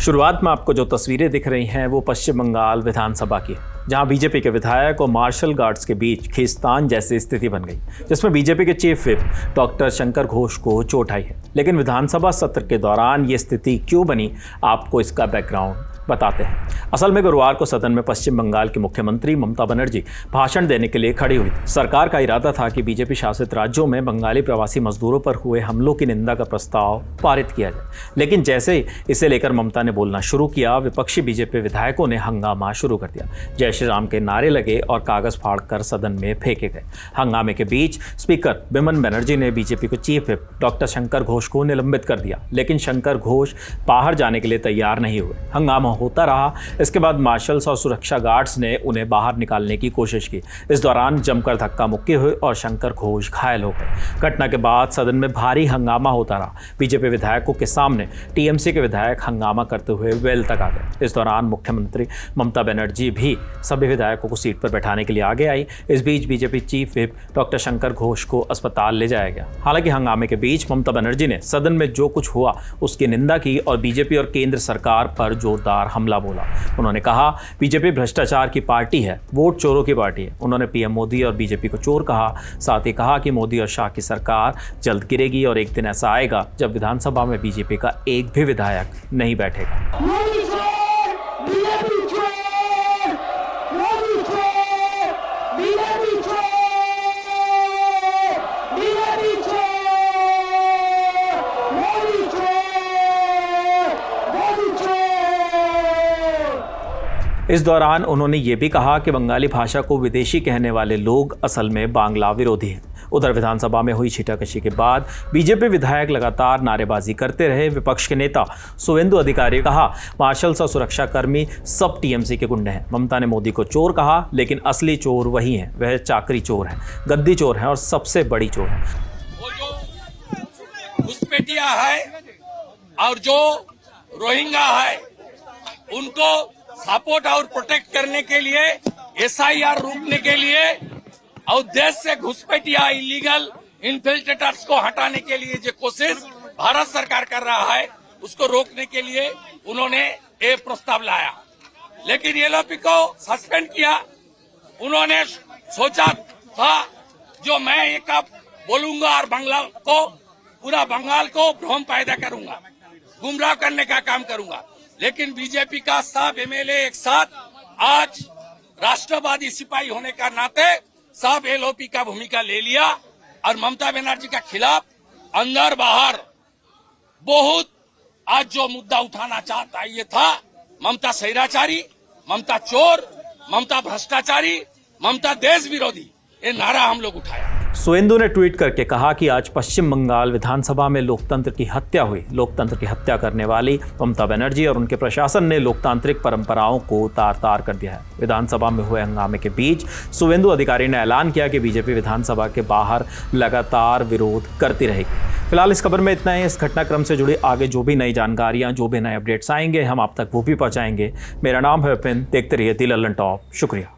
शुरुआत में आपको जो तस्वीरें दिख रही हैं वो पश्चिम बंगाल विधानसभा की है, जहां बीजेपी के विधायक और मार्शल गार्ड्स के बीच खींचतान जैसी स्थिति बन गई, जिसमें बीजेपी के chief whip doctor Shankar Ghosh को चोट आई है। लेकिन विधानसभा सत्र के दौरान ये स्थिति क्यों बनी, आपको इसका बैकग्राउंड बताते हैं। असल में गुरुवार को सदन में पश्चिम बंगाल की मुख्यमंत्री ममता बनर्जी भाषण देने के लिए खड़ी हुई थी। सरकार का इरादा था कि बीजेपी शासित राज्यों में बंगाली प्रवासी मजदूरों पर हुए हमलों की निंदा का प्रस्ताव पारित किया जाए, लेकिन जैसे ही इसे लेकर ममता ने बोलना शुरू किया, विपक्षी बीजेपी विधायकों ने हंगामा शुरू कर दिया। जय श्री राम के नारे लगे और कागज फाड़कर सदन में फेंके गए। हंगामे के बीच स्पीकर बिमन बनर्जी ने बीजेपी को chief whip doctor Shankar Ghosh को निलंबित कर दिया, लेकिन शंकर घोष बाहर जाने के लिए तैयार नहीं हुए। हंगामा होता रहा। इसके बाद मार्शल्स और सुरक्षा गार्ड्स ने उन्हें बाहर निकालने की कोशिश की। इस दौरान जमकर धक्का मुक्की हुई और शंकर घोष घायल हो गए। घटना के बाद सदन में भारी हंगामा होता रहा। बीजेपी विधायकों के सामने टीएमसी के विधायक हंगामा करते हुए वेल तक आ गए। इस दौरान मुख्यमंत्री ममता बनर्जी भी सभी विधायकों को सीट पर बैठाने के लिए आगे आई। इस बीच BJP chief whip doctor Shankar Ghosh को अस्पताल ले जाया गया। हालांकि हंगामे के बीच ममता बनर्जी ने सदन में जो कुछ हुआ उसकी निंदा की और बीजेपी और केंद्र सरकार पर जोरदार हमला बोला। उन्होंने कहा, बीजेपी भ्रष्टाचार की पार्टी है, वोट चोरों की पार्टी है। उन्होंने पीएम मोदी और बीजेपी को चोर कहा। साथ ही कहा कि मोदी और शाह की सरकार जल्द गिरेगी और एक दिन ऐसा आएगा जब विधानसभा में बीजेपी का एक भी विधायक नहीं बैठेगा। इस दौरान उन्होंने ये भी कहा कि बंगाली भाषा को विदेशी कहने वाले लोग असल में बांग्ला विरोधी हैं। उधर विधानसभा में हुई छींटाकशी के बाद बीजेपी विधायक लगातार नारेबाजी करते रहे। विपक्ष के नेता सुवेंदु अधिकारी ने कहा, मार्शल्स और सुरक्षाकर्मी सब टीएमसी के गुंडे हैं। ममता ने मोदी को चोर कहा, लेकिन असली चोर वही हैं, वह चाकरी चोर हैं, गद्दी चोर हैं और सबसे बड़ी चोर हैं। वो जो घुसपैठिया है और जो रोहिंग्या है, उनको सपोर्ट और प्रोटेक्ट करने के लिए, एसआईआर रोकने के लिए और देश से घुसपैठिया इलीगल इन्फिल्ट्रेटर्स को हटाने के लिए जो कोशिश भारत सरकार कर रहा है, उसको रोकने के लिए उन्होंने ये प्रस्ताव लाया। लेकिन एलओपी को सस्पेंड किया। उन्होंने सोचा था जो मैं एक बोलूंगा और पूरा बंगाल को भ्रम पैदा करूंगा, गुमराह करने का काम करूंगा। लेकिन बीजेपी का सब एमएलए एक साथ आज राष्ट्रवादी सिपाही होने का नाते सब एलओपी का भूमिका ले लिया और ममता बनर्जी के खिलाफ अंदर बाहर बहुत आज जो मुद्दा उठाना चाहता ये था, ममता स्वैराचारी, ममता चोर, ममता भ्रष्टाचारी, ममता देश विरोधी, ये नारा हम लोग उठाया। सुवेंदु ने ट्वीट करके कहा कि आज पश्चिम बंगाल विधानसभा में लोकतंत्र की हत्या हुई। लोकतंत्र की हत्या करने वाली ममता बनर्जी और उनके प्रशासन ने लोकतांत्रिक परंपराओं को तार तार कर दिया है। विधानसभा में हुए हंगामे के बीच सुवेंदु अधिकारी ने ऐलान किया कि बीजेपी विधानसभा के बाहर लगातार विरोध करती रहेगी। फिलहाल इस खबर में इतना ही। इस घटनाक्रम से जुड़ी आगे जो भी नई जानकारियां, जो भी नए अपडेट्स आएंगे, हम आप तक वो भी पहुंचाएंगे। मेरा नाम है विपिन। देखते रहिए दी लल्लन टॉप। शुक्रिया।